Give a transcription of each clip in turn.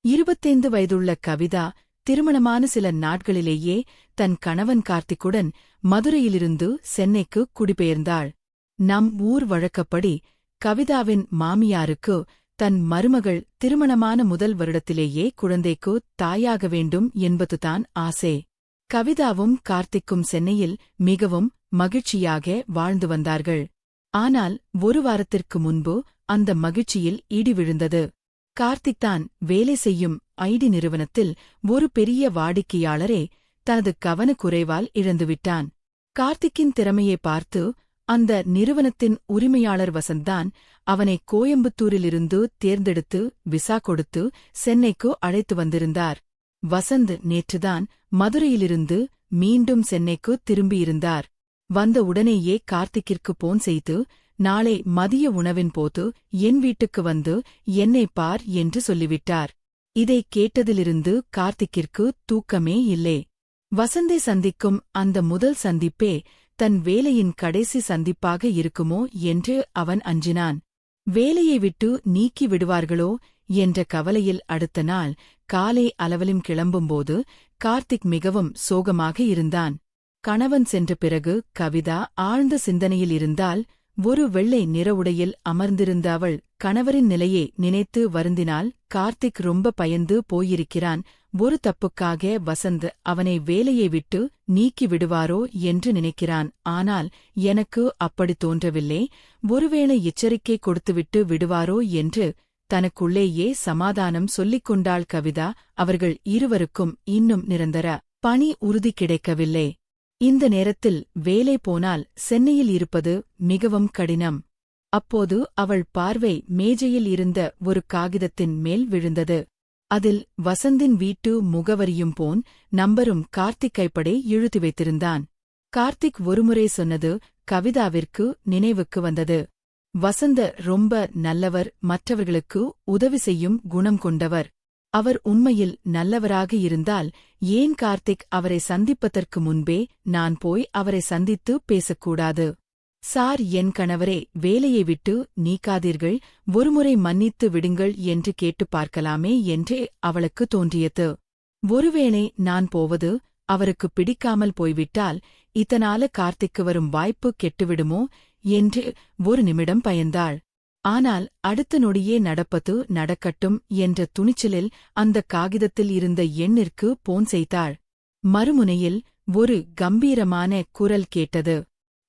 25 வயதுள்ள கவிதா திருமணமான சில நாட்களிலேயே தன் கணவன் கார்த்திக்குடன் மதுரையிலிருந்து சென்னைக்கு குடிபெயர்ந்தாள். நம் ஊர் வழக்கப்படி கவிதாவின் மாமியாருக்கு தன் மருமகள் திருமணமான முதல் வருடத்திலேயே குழந்தைக்கு தாயாக வேண்டும் என்பதுதான் ஆசை. கவிதாவும் கார்த்திக்கும் சென்னையில் மிகவும் மகிழ்ச்சியாக வாழ்ந்து வந்தார்கள். ஆனால் ஒரு வாரத்திற்கு முன்பு அந்த மகிழ்ச்சியில் இடி விழுந்தது. கார்த்திக் தான் வேலை செய்யும் ஐடி நிறுவனத்தில் ஒரு பெரிய வாடிக்கையாளரே தனது கவனக்குறைவால் இழந்துவிட்டான். கார்த்திக்கின் திறமையை பார்த்து அந்த நிறுவனத்தின் உரிமையாளர் வசந்தான் அவனை கோயம்புத்தூரிலிருந்து தேர்ந்தெடுத்து விசா கொடுத்து சென்னைக்கு அழைத்து வந்திருந்தார். வசந்த் நேற்றுதான் மதுரையிலிருந்து மீண்டும் சென்னைக்கு திரும்பியிருந்தார். வந்த உடனேயே கார்த்திக்கிற்கு போன் செய்து, நாளை மதிய உணவின் போது என் வீட்டுக்கு வந்து என்னை பார் என்று சொல்லிவிட்டார். இதைக் கேட்டதிலிருந்து கார்த்திக்கிற்கு தூக்கமே இல்லை. வசந்தை சந்திக்கும் அந்த முதல் சந்திப்பே தன் வேலையின் கடைசி சந்திப்பாக இருக்குமோ என்று அவன் அஞ்சினான். வேலையை விட்டு நீக்கி விடுவார்களோ என்ற கவலையில் அடுத்த நாள் காலை அலுவலகம் கிளம்பும்போது கார்த்திக் மிகவும் சோகமாக இருந்தான். கணவன் சென்ற பிறகு கவிதா ஆழ்ந்த சிந்தனையில் இருந்தால் ஒரு வெள்ளை நிற உடையில் அமர்ந்திருந்த அவள் கணவரின் நிலையை நினைத்து வருந்தினாள். கார்த்திக் ரொம்ப பயந்து போயிருக்கிறான். ஒரு தப்புக்காக வசந்த் அவனை வேலையை விட்டு நீக்கி விடுவாரோ என்று நினைக்கிறான். ஆனால் எனக்கு அப்படி தோன்றவில்லை. ஒருவேளை எச்சரிக்கை கொடுத்துவிட்டு விடுவாரோ என்று தனக்குள்ளேயே சமாதானம் சொல்லிக் கொண்டாள் கவிதா. அவர்கள் இருவருக்கும் இன்னும் நிரந்தர பணி உறுதி கிடைக்கவில்லை. இந்த நேரத்தில் வேலை போனால் சென்னையில் இருப்பது மிகவும் கடினம். அப்போது அவள் பார்வை மேஜையில் இருந்த ஒரு காகிதத்தின் மேல் விழுந்தது. அதில் வசந்தின் வீட்டு முகவரியும் போன் நம்பரும் கார்த்திக் கைப்படே எழுதி வைத்திருந்தான். கார்த்திக் ஒருமுறை சொன்னது கவிதாவிற்கு நினைவுக்கு வந்தது. வசந்த ரொம்ப நல்லவர், மற்றவர்களுக்கு உதவி செய்யும் குணம் கொண்டவர். அவர் உண்மையில் நல்லவராக இருந்தால் ஏன் கார்த்திக் அவரை சந்திப்பதற்கு முன்பே நான் போய் அவரை சந்தித்து பேசக்கூடாது? சார், என் கணவரே, வேலையை விட்டு நீக்காதீர்கள், ஒருமுறை மன்னித்து விடுங்கள் என்று கேட்டுப் பார்க்கலாமே என்று அவளுக்கு தோன்றியது. ஒருவேளை நான் போவது அவருக்கு பிடிக்காமல் போய்விட்டால் இதனால கார்த்திக்கு வரும் வாய்ப்பு கெட்டுவிடுமோ என்று ஒரு நிமிடம் பயந்தாள். ஆனால் அடுத்த நொடியே நடப்பது நடக்கட்டும் என்ற துணிச்சலில் அந்த காகிதத்தில் இருந்த எண்ணிற்கு போன் செய்தாள். மறுமுனையில் ஒரு கம்பீரமான குரல் கேட்டது.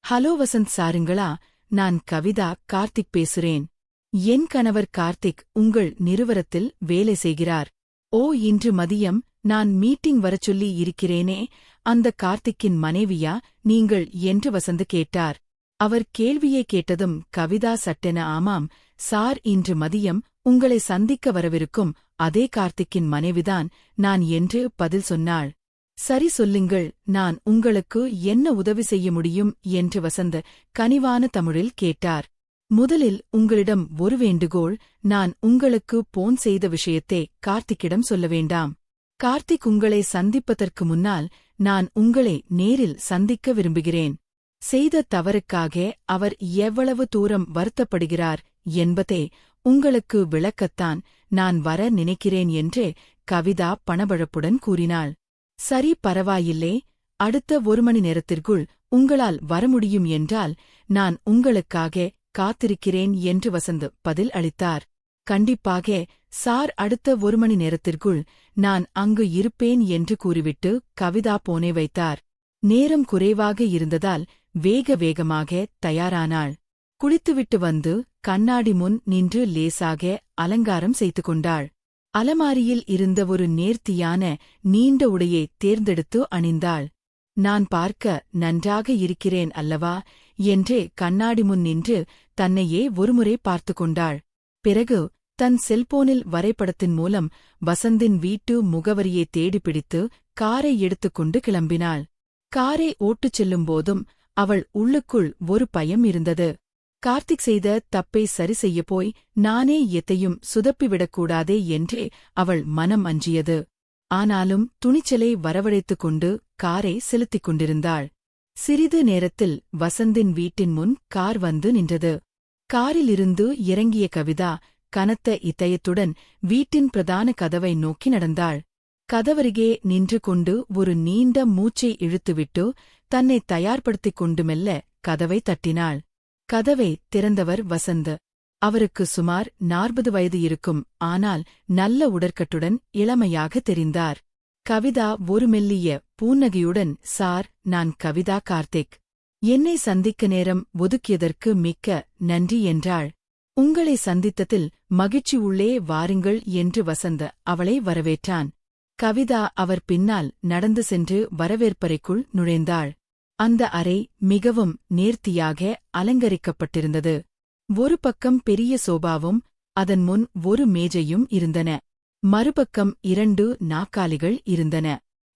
ஹலோ வசந்த் சாருங்களா, நான் கவிதா, கார்த்திக் பேசுறேன். என் கணவர் கார்த்திக் உங்கள் நிறுவனத்தில் வேலை செய்கிறார். ஓ, இன்று மதியம் நான் மீட்டிங் வரச் சொல்லி இருக்கிறேனே, அந்த கார்த்திக்கின் மனைவியா நீங்கள் என்று வசந்த் கேட்டார். அவர் கேள்வியை கேட்டதும் கவிதா சட்டென ஆமாம் சார், இன்று மதியம் உங்களை சந்திக்க வரவிருக்கும் அதே கார்த்திக்கின் மனைவிதான் நான் என்று பதில் சொன்னாள். சரி, சொல்லுங்கள், நான் உங்களுக்கு என்ன உதவி செய்ய முடியும் என்று வசந்த் கனிவான தமிழில் கேட்டார். முதலில் உங்களிடம் ஒரு வேண்டுகோள். நான் உங்களுக்கு போன் செய்த விஷயத்தை கார்த்திக்கிடம் சொல்ல வேண்டாம். கார்த்திக் உங்களை சந்திப்பதற்கு முன்னால் நான் உங்களை நேரில் சந்திக்க விரும்புகிறேன். செய்த தவறுக்காக அவர் எவ்வளவு தூரம் வருத்தப்படுகிறார் என்பதை உங்களுக்கு விளக்கத்தான் நான் வர நினைக்கிறேன் என்று கவிதா பணபழப்புடன் கூறினாள். சரி, பரவாயில்லை, அடுத்த ஒரு மணி நேரத்திற்குள் உங்களால் வர முடியும் என்றால் நான் உங்களுக்காக காத்திருக்கிறேன் என்று வசந்த் பதில் அளித்தார். கண்டிப்பாக சார், அடுத்த ஒரு மணி நேரத்திற்குள் நான் அங்கு இருப்பேன் என்று கூறிவிட்டு கவிதா போனை வைத்தார். நேரம் குறைவாக இருந்ததால் வேக வேகமாக தயாரானாள். குளித்துவிட்டு வந்து கண்ணாடி முன் நின்று லேசாக அலங்காரம் செய்து கொண்டாள். அலமாரியில் இருந்த ஒரு நேர்த்தியான நீண்ட உடையை தேர்ந்தெடுத்து அணிந்தாள். நான் பார்க்க நன்றாக இருக்கிறேன் அல்லவா என்று கண்ணாடி முன் நின்று தன்னையே ஒருமுறை பார்த்து கொண்டாள். பிறகு தன் செல்போனில் வரைபடத்தின் மூலம் வசந்தின் வீட்டு முகவரியை தேடிப்பிடித்து காரை எடுத்துக்கொண்டு கிளம்பினாள். காரை ஓட்டுச் செல்லும்போதும் அவள் உள்ளுக்குள் ஒரு பயம் இருந்தது. கார்த்திக் செய்த தப்பை சரி செய்யப் போய் நானே எத்தையும் சுதப்பிவிடக்கூடாதே என்றே அவள் மனம் அஞ்சியது. ஆனாலும் துணிச்சலை வரவழைத்துக் கொண்டு காரை செலுத்திக் கொண்டிருந்தாள். சிறிது நேரத்தில் வசந்தின் வீட்டின் முன் கார் வந்து நின்றது. காரிலிருந்து இறங்கிய கவிதா கனத்த இதயத்துடன் வீட்டின் பிரதான கதவை நோக்கி நடந்தாள். கதவருகே நின்று கொண்டு ஒரு நீண்ட மூச்சை இழுத்துவிட்டு தன்னை தயார்படுத்திக் கொண்டு மெல்ல கதவை தட்டினாள். கதவை திறந்தவர் வசந்த். அவருக்கு சுமார் 40 வயது இருக்கும். ஆனால் நல்ல உடற்கட்டுடன் இளமையாக தெரிந்தார். கவிதா ஒரு மெல்லிய புன்னகையுடன், சார், நான் கவிதா கார்த்திக். என்னை சந்திக்க நேரம் ஒதுக்கியதற்கு மிக்க நன்றி என்றாள். உங்களை சந்தித்ததில் மகிழ்ச்சி, உள்ளே வாருங்கள் என்று வசந்த் அவளை வரவேற்றான். கவிதா அவர் பின்னால் நடந்து சென்று வரவேற்பறைக்குள் நுழைந்தாள். அந்த அறை மிகவும் நேர்த்தியாக அலங்கரிக்கப்பட்டிருந்தது. ஒரு பக்கம் பெரிய சோபாவும் அதன் முன் ஒரு மேஜையும் இருந்தன. மறுபக்கம் 2 நாற்காலிகள் இருந்தன.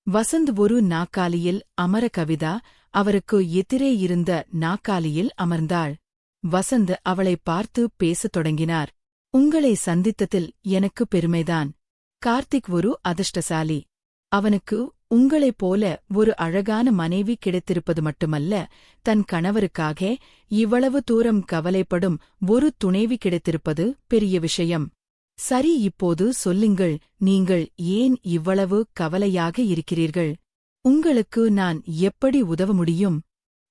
வசந்த் ஒரு நாற்காலியில் அமர, கவிதா அவருக்கு எதிரே இருந்த நாற்காலியில் அமர்ந்தாள். வசந்த் அவளை பார்த்து பேசத் தொடங்கினார். உங்களை சந்தித்ததில் எனக்கு பெருமைதான். கார்த்திக் ஒரு அதிர்ஷ்டசாலி. அவனுக்கு உங்களைப் போல ஒரு அழகான மனைவி கிடைத்திருப்பது மட்டுமல்ல, தன் கணவருக்காக இவ்வளவு தூரம் கவலைப்படும் ஒரு துணைவி கிடைத்திருப்பது பெரிய விஷயம். சரி, இப்போது சொல்லுங்கள், நீங்கள் ஏன் இவ்வளவு கவலையாக இருக்கிறீர்கள்? உங்களுக்கு நான் எப்படி உதவ முடியும்?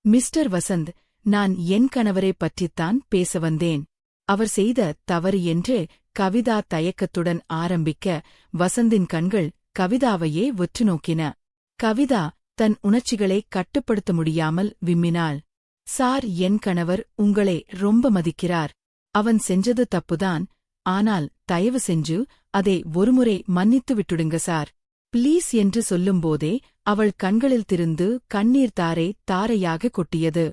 மிஸ்டர் வசந்த், நான் என் கணவரை பற்றித்தான் பேச வந்தேன். அவர் செய்த தவறு என்று கவிதா தயக்கத்துடன் ஆரம்பிக்க, வசந்தின் கண்கள் கவிதாவையே உற்று நோக்கின. கவிதா தன் உணர்ச்சிகளை கட்டுப்படுத்த முடியாமல் விம்மினாள். சார், என் கணவர் உங்களை ரொம்ப மதிக்கிறார். அவன் செஞ்சது தப்புதான். ஆனால் தயவு செஞ்சு அதை ஒருமுறை மன்னித்து விட்டுடுங்க சார், ப்ளீஸ் என்று சொல்லும்போதே அவள் கண்களில் திருந்து கண்ணீர் தாரை தாரையாக கொட்டியது.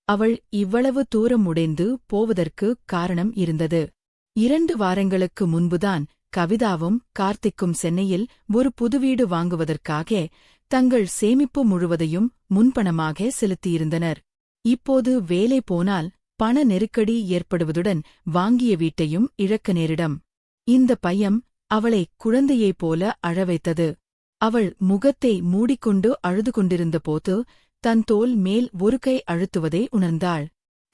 அவள் இவ்வளவு தூரம் உடைந்து போவதற்கு காரணம் இருந்தது. 2 வாரங்களுக்கு முன்புதான் கவிதாவும் கார்த்திக்கும் சென்னையில் ஒரு புது வீடு வாங்குவதற்காக தங்கள் சேமிப்பு முழுவதையும் முன்பணமாக செலுத்தியிருந்தனர். இப்போது வேலை போனால் பண நெருக்கடி ஏற்படுவதுடன் வாங்கிய வீட்டையும் இழக்க நேரிடும். இந்த பயம் அவளை குழந்தையைப் போல அழவைத்தது. அவள் முகத்தை மூடிக்கொண்டு அழுது கொண்டிருந்தபோது தன் தோள் மேல் ஒரு கை அழுத்துவதை உணர்ந்தாள்.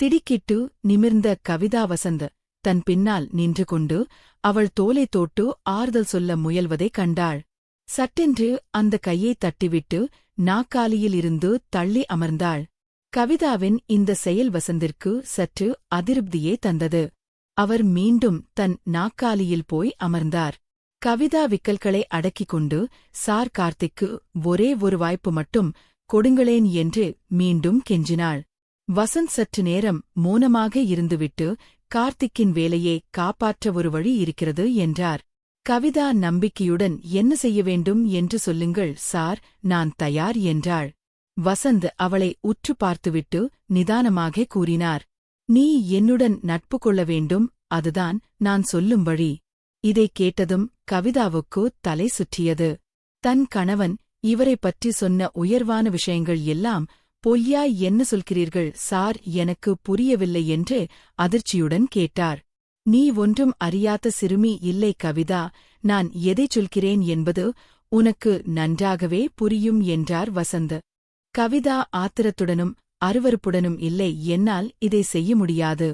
திடுக்கிட்டு நிமிர்ந்த கவிதா வசந்த் தன் பின்னால் நின்று கொண்டு அவள் தோலை தொட்டு ஆறுதல் சொல்ல முயல்வதைக் கண்டாள். சட்டென்று அந்த கையை தட்டிவிட்டு நாற்காலியில் இருந்து தள்ளி அமர்ந்தாள். கவிதாவின் இந்த செயல் வசந்திற்கு சற்று அதிருப்தியே தந்தது. அவர் மீண்டும் தன் நாற்காலியில் போய் அமர்ந்தார். கவிதா விக்கல்களை அடக்கிக் கொண்டு, சார், கார்த்திக்கு ஒரே ஒரு வாய்ப்பு மட்டும் கொடுங்களேன் என்று மீண்டும் கெஞ்சினாள். வசந்த் சற்று நேரம் மௌனமாக இருந்துவிட்டு, கார்த்திக்கின் வேலையை காப்பாற்ற ஒரு வழி இருக்கிறது என்றார். கவிதா நம்பிக்கையுடன், என்ன செய்ய வேண்டும் என்று சொல்லுங்கள் சார், நான் தயார் என்றாள். வசந்த் அவளை உற்று பார்த்துவிட்டு நிதானமாக கூறினார், நீ என்னுடன் நட்பு கொள்ள வேண்டும், அதுதான் நான் சொல்லும் வழி. இதைக் கேட்டதும் கவிதாவுக்கு தலை சுற்றியது. தன் கணவன் இவரைப் பற்றி சொன்ன உயர்வான விஷயங்கள் எல்லாம் பொய்யா? என்ன சொல்கிறீர்கள் சார், எனக்கு புரியவில்லை என்று அதிர்ச்சியுடன் கேட்டார். நீ ஒன்றும் அறியாத சிறுமி இல்லை கவிதா, நான் எதைச் சொல்கிறேன் என்பது உனக்கு நன்றாகவே புரியும் என்றார் வசந்த். கவிதா ஆத்திரத்துடனும் அருவருப்புடனும், இல்லை, என்னால் இதை செய்ய முடியாது.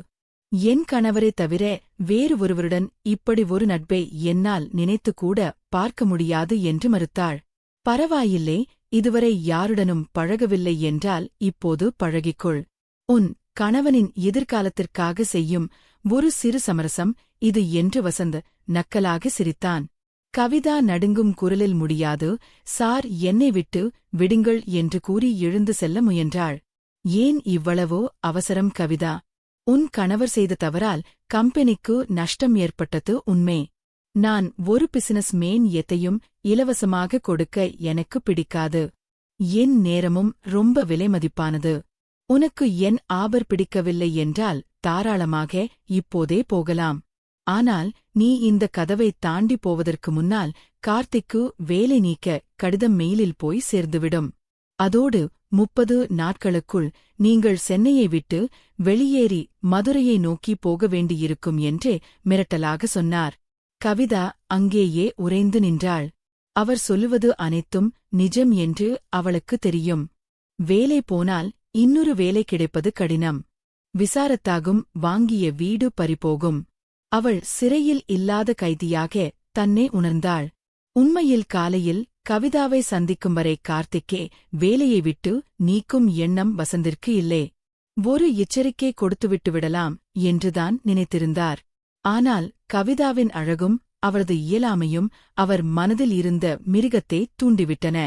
என் கணவரை தவிர வேறு ஒருவருடன் இப்படி ஒரு நட்பை என்னால் நினைத்துக்கூட பார்க்க முடியாது என்று மறுத்தாள். பரவாயில்லை, இதுவரை யாருடனும் பழகவில்லை என்றால் இப்போது பழகிக்கொள். உன் கணவனின் எதிர்காலத்திற்காக செய்யும் ஒரு சிறு சமரசம் இது என்று வசந்த் நக்கலாக சிரித்தான். கவிதா நடுங்கும் குரலில், முடியாது சார், என்னை விட்டு விடுங்கள் என்று கூறி எழுந்து செல்ல முயன்றாள். ஏன் இவ்வளவோ அவசரம் கவிதா? உன் கணவர் செய்த தவறால் கம்பெனிக்கு நஷ்டம் ஏற்பட்டது உண்மை. நான் ஒரு பிசினஸ் மேன், எதையும் இலவசமாக கொடுக்க எனக்கு பிடிக்காது. என் நேரமும் ரொம்ப விலைமதிப்பானது. உனக்கு என் ஆபர் பிடிக்கவில்லை என்றால் தாராளமாக இப்போதே போகலாம். ஆனால் நீ இந்த கதவை தாண்டி போவதற்கு முன்னால் கார்த்திக்கு வேலை நீக்க கடிதம் மெயிலில் போய் சேர்ந்துவிடும். அதோடு 30 நாட்களுக்குள் நீங்கள் சென்னையை விட்டு வெளியேறி மதுரையை நோக்கி போக வேண்டியிருக்கும் என்று மிரட்டலாக சொன்னார். கவிதா அங்கேயே உறைந்து நின்றாள். அவர் சொல்லுவது அனைத்தும் நிஜம் என்று அவளுக்கு தெரியும். வேலை போனால் இன்னொரு வேலை கிடைப்பது கடினம். விசாரத்தாகும், வாங்கிய வீடு பறிபோகும். அவள் சிறையில் இல்லாத கைதியாக தன்னை உணர்ந்தாள். உண்மையில் காலையில் கவிதாவை சந்திக்கும் வரை கார்த்திக்கே வேலையை விட்டு நீக்கும் எண்ணம் வசந்திற்கு இல்லை. ஒரு எச்சரிக்கை கொடுத்துவிட்டு விடலாம் என்றுதான் நினைத்திருந்தார். ஆனால் கவிதாவின் அழகும் அவரது இயலாமையும் அவர் மனதில் இருந்த மிருகத்தை தூண்டிவிட்டன.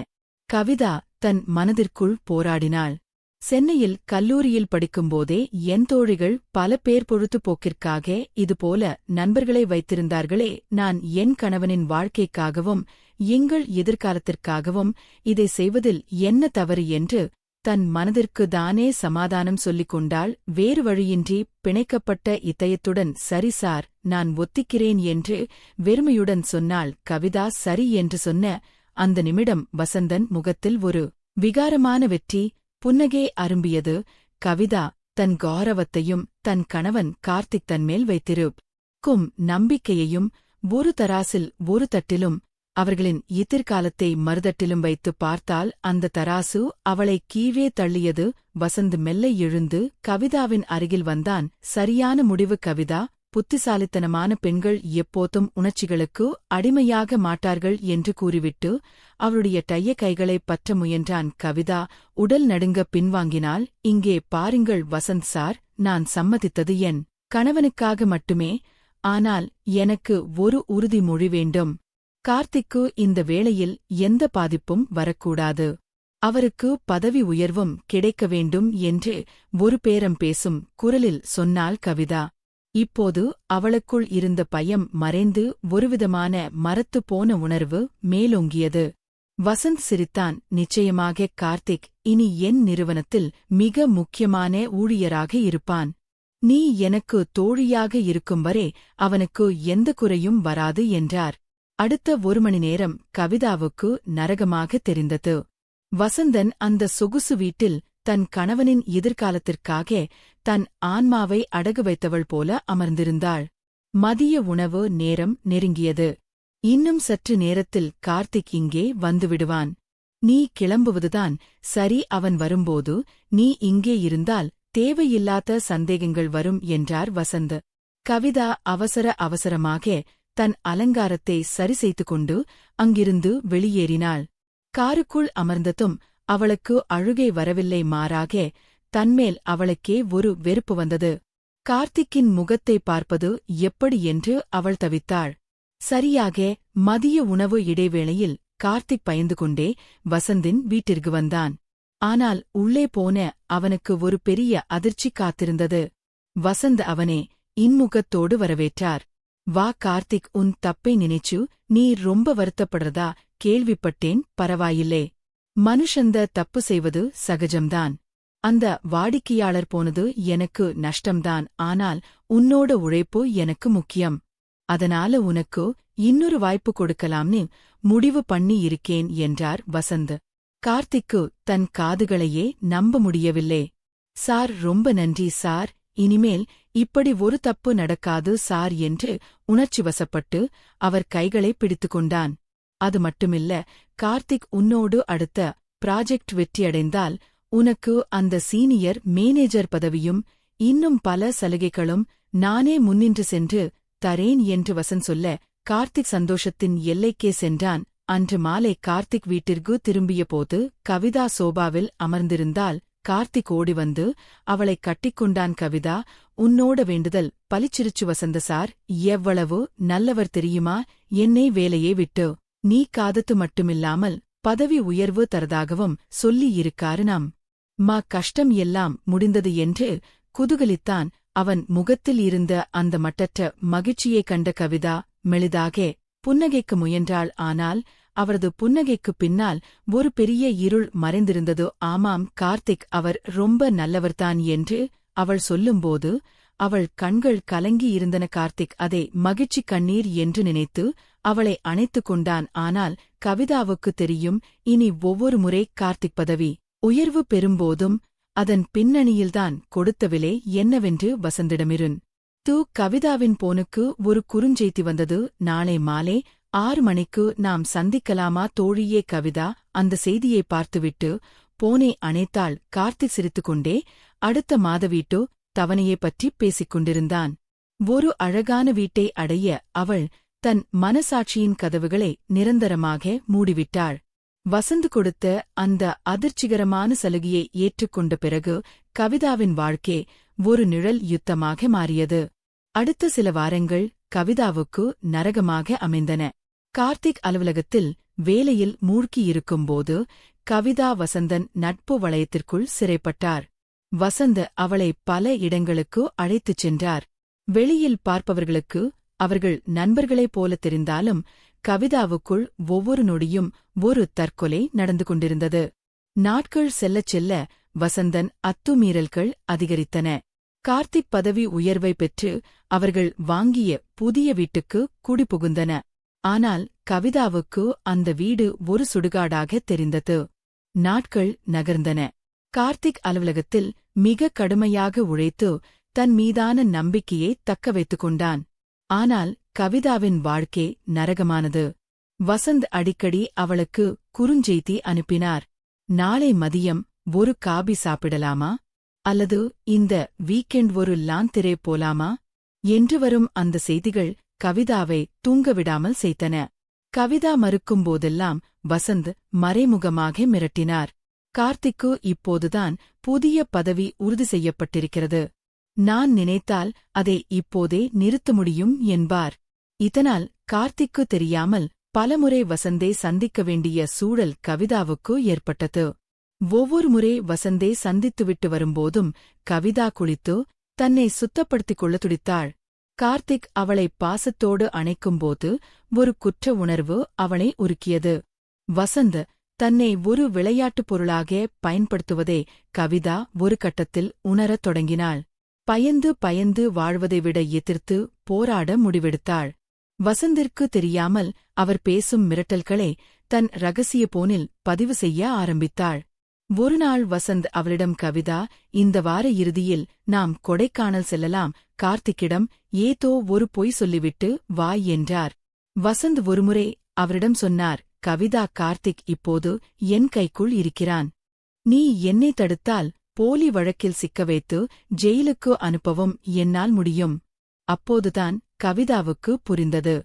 கவிதா தன் மனதிற்குள் போராடினாள். சென்னையில் கல்லூரியில் படிக்கும்போதே என் தோழிகள் பல பேர் பொழுதுபோக்கிற்காக இதுபோல நண்பர்களை வைத்திருந்தார்களே, நான் என் கணவனின் வாழ்க்கைக்காகவும் எங்கள் எதிர்காலத்திற்காகவும் இதை செய்வதில் என்ன தவறு என்று தன் மனதிற்கு தானே சமாதானம் சொல்லிக் கொண்டாள். வேறு வழியின்றி பிணைக்கப்பட்ட இதயத்துடன் சரி சார், நான் ஒத்திக்கிறேன் என்று வெறுமையுடன் சொன்னாள். கவிதா சரி என்று சொன்ன அந்த நிமிடம் வசந்தன் முகத்தில் ஒரு விகாரமான வெற்றி புன்னகை அரும்பியது. கவிதா தன் கௌரவத்தையும் தன் கணவன் கார்த்திக் தன்மேல் வைத்திருக்கும் நம்பிக்கையையும் ஒரு தராசில் ஒரு தட்டிலும் அவர்களின் எதிர்காலத்தை மறுதட்டிலும் வைத்து பார்த்தால் அந்த தராசு அவளை கீழே தள்ளியது. வசந்த் மெல்ல எழுந்து கவிதாவின் அருகில் வந்தான். சரியான முடிவு கவிதா, புத்திசாலித்தனமான பெண்கள் எப்போதும் உணர்ச்சிகளுக்கு அடிமையாக மாட்டார்கள் என்று கூறிவிட்டு அவளுடைய டைய கைகளை பற்ற முயன்றான். கவிதா உடல் நடுங்க பின்வாங்கினாள். இங்கே பாருங்கள் வசந்த் சார், நான் சம்மதித்தது என் கணவனுக்காக மட்டுமே. ஆனால் எனக்கு ஒரு உறுதிமொழி வேண்டும். கார்த்திக்கு இந்த வேளையில் எந்த பாதிப்பும் வரக்கூடாது. அவருக்கு பதவி உயர்வும் கிடைக்க வேண்டும் என்று ஒரு பேரம் பேசும் குரலில் சொன்னாள் கவிதா. இப்போது அவளுக்குள் இருந்த பயம் மறைந்து ஒருவிதமான மரத்துப் போன உணர்வு மேலோங்கியது. வசந்த் சிரித்தான். நிச்சயமாக கார்த்திக் இனி என் நிறுவனத்தில் மிக முக்கியமான ஊழியராக இருப்பான். நீ எனக்கு தோழியாக இருக்கும் வரை அவனுக்கு எந்த குறையும் வராது என்றார். அடுத்த ஒரு மணி நேரம் கவிதாவுக்கு நரகமாக தெரிந்தது. வசந்தன் அந்த சொகுசு வீட்டில் தன் கணவனின் எதிர்காலத்திற்காக தன் ஆன்மாவை அடகு வைத்தவள் போல அமர்ந்திருந்தாள். மதிய உணவு நேரம் நெருங்கியது. இன்னும் சற்று நேரத்தில் கார்த்திக் இங்கே வந்துவிடுவான். நீ கிளம்புவதுதான் சரி, அவன் வரும்போது நீ இங்கே இருந்தால் தேவையில்லாத சந்தேகங்கள் வரும் என்றார் வசந்த். கவிதா அவசரமாக தன் அலங்காரத்தை சரி செய்து கொண்டு அங்கிருந்து வெளியேறினாள். காருக்குள் அமர்ந்ததும் அவளுக்கு அழுகை வரவில்லை, மாறாக தன்மேல் அவளுக்கே ஒரு வெறுப்பு வந்தது. கார்த்திக்கின் முகத்தை பார்ப்பது எப்படி என்று அவள் தவித்தாள். சரியாக மதிய உணவு இடைவேளையில் கார்த்திக் பயந்து கொண்டே வசந்தின் வீட்டிற்கு வந்தான். ஆனால் உள்ளே போன அவனுக்கு ஒரு பெரிய அதிர்ச்சி காத்திருந்தது. வசந்த் அவனே இன்முகத்தோடு வரவேற்றார். வா கார்த்திக், உன் தப்பை நினைச்சு நீ ரொம்ப வருத்தப்படுறதா கேள்விப்பட்டேன். பரவாயில்லே, மனுஷந்த தப்பு செய்வது சகஜம்தான். அந்த வாடிக்கையாளர் போனது எனக்கு நஷ்டம்தான். ஆனால் உன்னோட உழைப்பு எனக்கு முக்கியம். அதனால உனக்கு இன்னொரு வாய்ப்பு கொடுக்கலாம்னு முடிவு பண்ணி இருக்கேன் என்றார் வசந்த். கார்த்திக்கு தன் காதுகளையே நம்ப முடியவில்லை. சார், ரொம்ப நன்றி சார், இனிமேல் இப்படி ஒரு தப்பு நடக்காது சார் என்று உணர்ச்சி வசப்பட்டு அவர் கைகளை பிடித்துக்கொண்டான். அது மட்டுமில்ல, கார்த்திக் உன்னோடு அடுத்த ப்ராஜெக்ட் வெற்றியடைந்தால் உனக்கு அந்த சீனியர் மேனேஜர் பதவியும் இன்னும் பல சலுகைகளும் நானே முன்னின்று சென்று தரேன் என்று வசந்த் சொல்ல கார்த்திக் சந்தோஷத்தின் எல்லைக்கே சென்றான். அன்று மாலை கார்த்திக் வீட்டிற்கு திரும்பிய போது கவிதா சோபாவில் அமர்ந்திருந்தாள். கார்த்திக் ஓடி வந்து அவளைக் கட்டிக்கொண்டான். கவிதா, உன்னோட வேண்டுதல் பலிச்சிருச்சு வசந்த சார், எவ்வளவு நல்லவர் தெரியுமா? என்னை வேலையே விட்டு நீ காதத்து மட்டுமில்லாமல் பதவி உயர்வு தரதாகவும் சொல்லியிருக்காரு. கஷ்டம் எல்லாம் முடிந்தது என்று குதூகலித்தான். அவன் முகத்தில் இருந்த அந்த மட்டற்ற மகிழ்ச்சியைக் கண்ட கவிதா மெளிதாக புன்னகைக்கு முயன்றாள். ஆனால் அவரது புன்னகைக்குப் பின்னால் ஒரு பெரிய இருள் மறைந்திருந்தது. ஆமாம் கார்த்திக், அவர் ரொம்ப நல்லவர்தான் என்று அவள் சொல்லும்போது அவள் கண்கள் கலங்கியிருந்தன. கார்த்திக் அதை மகிழ்ச்சி கண்ணீர் என்று நினைத்து அவளை அணைத்துக் கொண்டான். ஆனால் கவிதாவுக்கு தெரியும், இனி ஒவ்வொரு முறை கார்த்திக் பதவி உயர்வு பெறும்போதும் அதன் பின்னணியில்தான் கொடுத்த விலை என்னவென்று வசந்திடமிருன். கவிதாவின் போனுக்கு ஒரு குறுஞ்செய்தி வந்தது. நாளை மாலை 6 மணிக்கு நாம் சந்திக்கலாமா தோழியே? கவிதா அந்த செய்தியை பார்த்துவிட்டு போனை அணைத்தாள். கார்த்திக் சிரித்துக்கொண்டே அடுத்த மாத வீட்டு தவணையைப் பற்றி பேசிக் கொண்டிருந்தான். ஒரு அழகான வீட்டை அடைய அவள் தன் மனசாட்சியின் கதவுகளை நிரந்தரமாக மூடிவிட்டாள். வசந்த் கொடுத்த அந்த அதிர்ச்சிகரமான சலுகையை ஏற்றுக்கொண்ட பிறகு கவிதாவின் வாழ்க்கை ஒரு நிழல் யுத்தமாக மாறியது. அடுத்த சில வாரங்கள் கவிதாவுக்கு நரகமாக அமைந்தன. கார்த்திக் அலுவலகத்தில் வேலையில் மூழ்கியிருக்கும்போது கவிதா வசந்தன் நட்பு வளையத்திற்குள் சிறைப்பட்டார். வசந்த் அவளை பல இடங்களுக்கு அழைத்துச் சென்றார். வெளியில் பார்ப்பவர்களுக்கு அவர்கள் நண்பர்களைப் போல தெரிந்தாலும் கவிதாவுக்குள் ஒவ்வொரு நொடியும் ஒரு தற்கொலை நடந்து கொண்டிருந்தது. நாட்கள் செல்லச் செல்ல வசந்தன் அத்துமீறல்கள் அதிகரித்தன. கார்த்திக் பதவி உயர்வை பெற்று அவர்கள் வாங்கிய புதிய வீட்டுக்கு குடிபுகுந்தன. ஆனால் கவிதாவுக்கு அந்த வீடு ஒரு சுடுகாடாக தெரிந்தது. நாட்கள் நகர்ந்தன. கார்த்திக் அலுவலகத்தில் மிக கடுமையாக உழைத்து தன் மீதான நம்பிக்கையை தக்க வைத்துக் கொண்டான். ஆனால் கவிதாவின் வாழ்க்கை நரகமானது. வசந்த் அடிக்கடி அவளுக்கு குறுஞ்செய்தி அனுப்பினார். நாளை மதியம் ஒரு காபி சாப்பிடலாமா, அல்லது இந்த வீக்கெண்ட் ஒரு லாந்திரே போலாமா என்று வரும் அந்த செய்திகள் கவிதாவை தூங்கவிடாமல் செய்தன. கவிதா மறுக்கும்போதெல்லாம் வசந்த் மறைமுகமாக மிரட்டினார். கார்த்திக்கு இப்போதுதான் புதிய பதவி உறுதி செய்யப்பட்டிருக்கிறது. நான் நினைத்தால் அதை இப்போதே நிறுத்த முடியும் என்பார். இதனால் கார்த்திக்கு தெரியாமல் பலமுறை வசந்தை சந்திக்க வேண்டிய சூழல் கவிதாவுக்கு ஏற்பட்டது. ஒவ்வொரு முறை வசந்தை சந்தித்துவிட்டு வரும்போதும் கவிதா குளித்து தன்னை சுத்தப்படுத்திக் கொள்ள துடித்தாள். கார்த்திக் அவளை பாசத்தோடு அணைக்கும்போது ஒரு குற்ற உணர்வு அவளை உருக்கியது. வசந்த் தன்னை ஒரு விளையாட்டுப் பொருளாக பயன்படுத்துவதை கவிதா ஒரு கட்டத்தில் உணரத் தொடங்கினாள். பயந்து பயந்து வாழ்வதை விட எதிர்த்து போராட முடிவெடுத்தாள். வசந்திற்கு தெரியாமல் அவர் பேசும் மிரட்டல்களை தன் ரகசிய போனில் பதிவு செய்ய ஆரம்பித்தாள். ஒருநாள் வசந்த் அவளிடம், கவிதா, இந்த வார இறுதியில் நாம் கொடைக்கானல் செல்லலாம், கார்த்திக்கிடம் ஏதோ ஒரு பொய் சொல்லிவிட்டு வா என்றார். வசந்த் ஒருமுறை அவரிடம் சொன்னார், கவிதா, கார்த்திக் இப்போது என் கைக்குள் இருக்கிறான். நீ என்னை தடுத்தால் போலி வழக்கில் சிக்க வைத்து ஜெயிலுக்கு அனுப்பவும் என்னால் முடியும். அப்போதுதான் கவிதாவுக்கு புரிந்தது.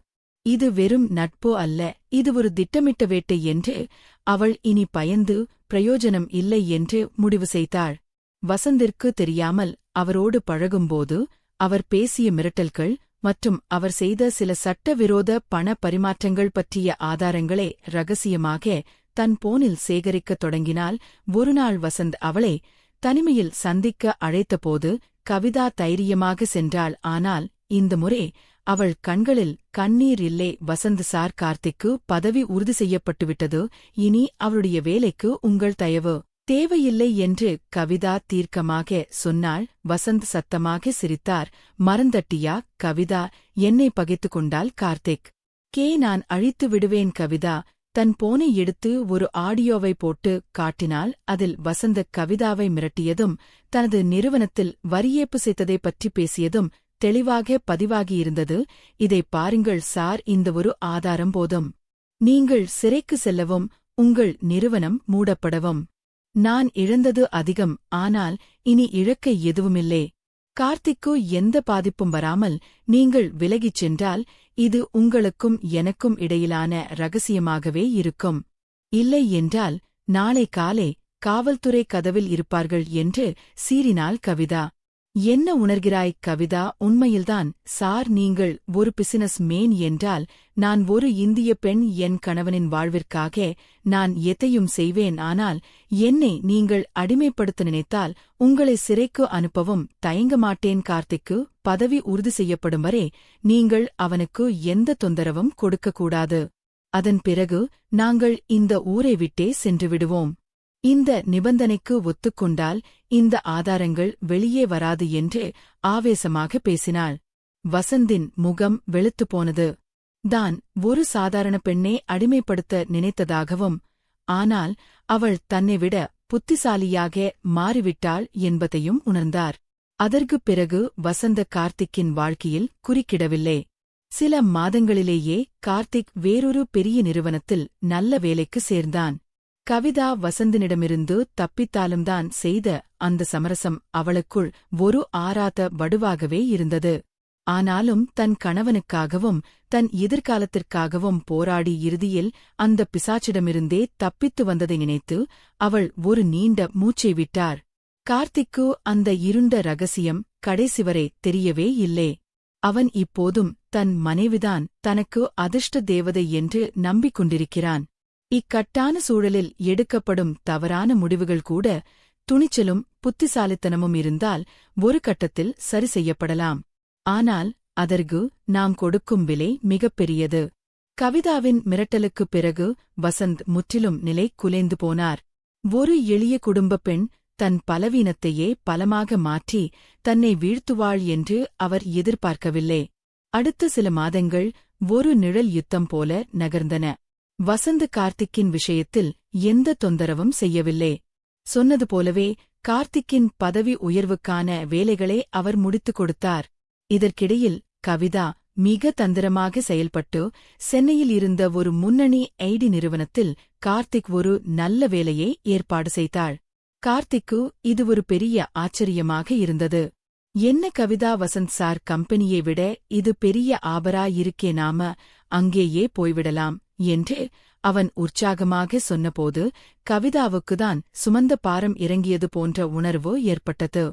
இது வெறும் நட்பு அல்ல, இது ஒரு திட்டமிட்ட வேட்டை என்று. அவள் இனி பயந்து பிரயோஜனம் இல்லை என்று முடிவு செய்தாள். வசந்திற்கு தெரியாமல் அவரோடு பழகும்போது அவர் பேசிய மிரட்டல்கள் மற்றும் அவர் செய்த சில சட்டவிரோத பண பரிமாற்றங்கள் பற்றிய ஆதாரங்களை ரகசியமாக தன் போனில் சேகரிக்கத் தொடங்கினாள். ஒருநாள் வசந்த் அவளை தனிமையில் சந்திக்க அழைத்தபோது கவிதா தைரியமாக சென்றாள். ஆனால் இந்த முறை அவள் கண்களில் கண்ணீர் இல்லை. வசந்த் சார், கார்த்திக்கு பதவி உறுதி செய்யப்பட்டுவிட்டது. இனி அவளுடைய வேலைக்கு உங்கள் தயவு தேவையில்லை என்று கவிதா தீர்க்கமாக சொன்னாள். வசந்த் சத்தமாக சிரித்தார். மறந்தட்டியா கவிதா, என்னை பகைத்துக் கொண்டால் கார்த்திக் நான் அழித்து விடுவேன். கவிதா தன் போனை எடுத்து ஒரு ஆடியோவை போட்டு காட்டினாள். அதில் வசந்த் கவிதாவை மிரட்டியதும் தனது நிறுவனத்தில் வரியேப்பு செய்ததை பற்றி பேசியதும் தெளிவாக பதிவாகியிருந்தது. இதை பாருங்கள் சார், இந்த ஒரு ஆதாரம் போதும். நீங்கள் சிறைக்கு செல்லவும் உங்கள் நிறுவனம் மூடப்படவும். நான் இழந்தது அதிகம், ஆனால் இனி இழக்க எதுவுமில்லை. கார்த்திக்கு எந்த பாதிப்பும் வராமல் நீங்கள் விலகிச் சென்றால் இது உங்களுக்கும் எனக்கும் இடையிலான ரகசியமாகவே இருக்கும். இல்லை என்றால் நாளை காலை காவல்துறை கதவில் இருப்பார்கள் என்று சீறினாள் கவிதா. என்ன உணர்கிறாய் கவிதா? உண்மையில்தான் சார், நீங்கள் ஒரு பிசினஸ் மேன் என்றால் நான் ஒரு இந்திய பெண். என் கணவனின் வாழ்விற்காக நான் எதையும் செய்வேன். ஆனால் என்னை நீங்கள் அடிமைப்படுத்த நினைத்தால் உங்களை சிறைக்கு அனுப்பவும் தயங்க மாட்டேன். கார்த்திக்கு பதவி உறுதி செய்யப்படும் வரை நீங்கள் அவனுக்கு எந்த தொந்தரவும் கொடுக்கக்கூடாது. அதன் பிறகு நாங்கள் இந்த ஊரை விட்டே சென்று விடுவோம். இந்த நிபந்தனைக்கு ஒத்துக்கொண்டால் இந்த ஆதாரங்கள் வெளியே வராது என்று ஆவேசமாக பேசினாள். வசந்தின் முகம் வெளுத்துப் போனது. தான் ஒரு சாதாரண பெண்ணை அடிமைப்படுத்த நினைத்ததாகவும், ஆனால் அவள் தன்னை விட புத்திசாலியாக மாறிவிட்டாள் என்பதையும் உணர்ந்தார். அதற்குப் பிறகு வசந்த கார்த்திக்கின் வாழ்க்கையில் குறுக்கிடவில்லை. சில மாதங்களிலேயே கார்த்திக் வேறொரு பெரிய நிறுவனத்தில் நல்ல வேலைக்கு சேர்ந்தான். கவிதா வசந்தனிடமிருந்து தப்பித்தாலும்தான் செய்த அந்த சமரசம் அவளுக்குள் ஒரு ஆறாத வடுவாகவே இருந்தது. ஆனாலும் தன் கணவனுக்காகவும் தன் எதிர்காலத்திற்காகவும் போராடி இறுதியில் அந்த பிசாச்சிடமிருந்தே தப்பித்து வந்ததை நினைத்து அவள் ஒரு நீண்ட மூச்சை விட்டார். கார்த்திக்கு அந்த இருண்ட ரகசியம் கடைசிவரை தெரியவே இல்லை. அவன் இப்போதும் தன் மனைவிதான் தனக்கு அதிர்ஷ்ட தேவதை என்று நம்பிக்கொண்டிருக்கிறான். இக்கட்டான சூழலில் எடுக்கப்படும் தவறான முடிவுகள் கூட துணிச்சலும் புத்திசாலித்தனமும் இருந்தால் ஒரு கட்டத்தில் சரி செய்யப்படலாம். ஆனால் அதற்கு நாம் கொடுக்கும் விலை மிகப்பெரியது. கவிதாவின் மிரட்டலுக்குப் பிறகு வசந்த் முற்றிலும் நிலை குலைந்து போனார். ஒரு எளிய குடும்பப் பெண் தன் பலவீனத்தையே பலமாக மாற்றி தன்னை வீழ்த்துவாள் என்று அவர் எதிர்பார்க்கவில்லை. அடுத்த சில மாதங்கள் ஒரு நிழல் யுத்தம் போல நகர்ந்தன. வசந்த் கார்த்திக்கின் விஷயத்தில் எந்த தொந்தரவும் செய்யவில்லை. சொன்னது போலவே கார்த்திக்கின் பதவி உயர்வுக்கான வேலைகளை அவர் முடித்துக் கொடுத்தார். இதற்கிடையில் கவிதா மிக தந்திரமாக செயல்பட்டு சென்னையில் இருந்த ஒரு முன்னணி ஐடி நிறுவனத்தில் கார்த்திக் ஒரு நல்ல வேலையை ஏற்பாடு செய்தாள். கார்த்திக்கு இது ஒரு பெரிய ஆச்சரியமாக இருந்தது. என்ன கவிதா, வசந்த் சார் கம்பெனியை விட இது பெரிய ஆபரா இருக்கே, நாம அங்கேயே போய்விடலாம் என்று அவன் உற்சாகமாக சொன்னபோது கவிதாவுக்குதான் சுமந்த பாரம் இறங்கியது போன்ற உணர்வு ஏற்பட்டது.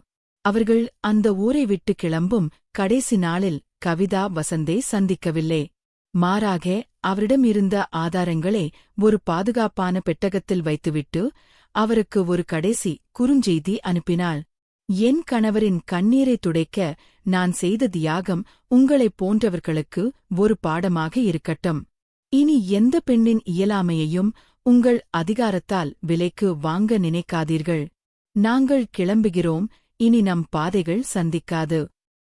அவர்கள் அந்த ஊரை விட்டு கிளம்பும் கடைசி நாளில் கவிதா வசந்தை சந்திக்கவில்லை. மாறாக அவரிடம் இருந்த ஆதாரங்களை ஒரு பாதுகாப்பான பெட்டகத்தில் வைத்துவிட்டு அவருக்கு ஒரு கடைசி குறுஞ்செய்தி அனுப்பினாள். என் கணவரின் கண்ணீரை துடைக்க நான் செய்த தியாகம் உங்களைப் போன்றவர்களுக்கு ஒரு பாடமாக இருக்கட்டும். இனி எந்த பெண்ணின் இயலாமையையும் உங்கள் அதிகாரத்தால் விலைக்கு வாங்க நினைக்காதீர்கள். நாங்கள் கிளம்புகிறோம். இனி நம் பாதைகள் சந்திக்காது.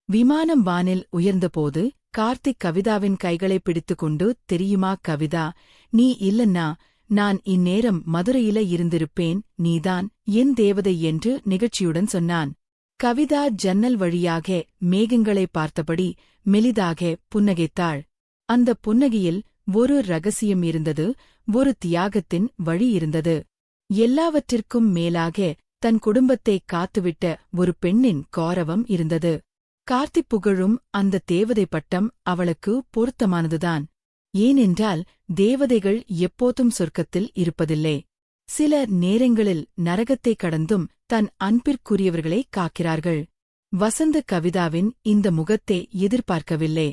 விமானம் வானில் உயர்ந்தபோது கார்த்திக் கவிதாவின் கைகளை பிடித்துக்கொண்டு, தெரியுமா கவிதா, நீ இல்லன்னா நான் இந்நேரம் மதுரையில இருந்திருப்பேன். நீதான் என் தேவதை என்று நிகழ்ச்சியுடன் சொன்னான். கவிதா ஜன்னல் வழியாக மேகங்களை பார்த்தபடி மெலிதாக புன்னகைத்தாள். அந்த புன்னகையில் ஒரு ரகசியம் இருந்தது, ஒரு தியாகத்தின் வழி இருந்தது. எல்லாவற்றிற்கும் மேலாக தன் குடும்பத்தை காத்துவிட்ட ஒரு பெண்ணின் கௌரவம் இருந்தது. கார்த்திக் புகழும் அந்த தேவதை பட்டம் அவளுக்கு பொருத்தமானதுதான். ஏனென்றால் தேவதைகள் எப்போதும் சொர்க்கத்தில் இருப்பதில்லை. சில நேரங்களில் நரகத்தை கடந்தும் தன் அன்பிற்குரியவர்களை காக்கிறார்கள். வசந்த கவிதாவின் இந்த முகத்தை எதிர்பார்க்கவில்லை.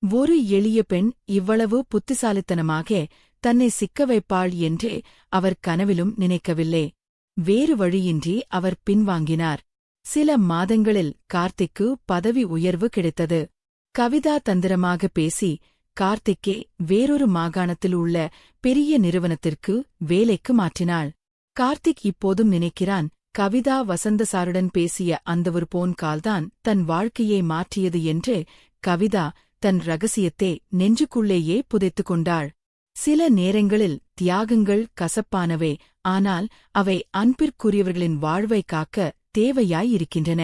ஒரு எளிய பெண் இவ்வளவு புத்திசாலித்தனமாக தன்னை சிக்க வைப்பாள் என்று அவர் கனவிலும் நினைக்கவில்லை. வேறு வழியின்றி அவர் பின்வாங்கினார். சில மாதங்களில் கார்த்திக்கு பதவி உயர்வு கிடைத்தது. கவிதா தந்திரமாக பேசி கார்த்திக்கை வேறொரு மாகாணத்தில் உள்ள பெரிய நிறுவனத்திற்கு வேலைக்கு மாற்றினாள். கார்த்திக் இப்போதும் நினைக்கிறான், கவிதா வசந்த சாருடன் பேசிய அந்த ஒரு போன் கால்தான் தன் வாழ்க்கையை மாற்றியது என்று. கவிதா தன் ரகசியத்தை நெஞ்சுக்குள்ளேயே புதைத்துக் கொண்டாள். சில நேரங்களில் தியாகங்கள் கசப்பானவை, ஆனால் அவை அன்பிற்குரியவர்களின் வாழ்வை காக்க தேவையாயிருக்கின்றன.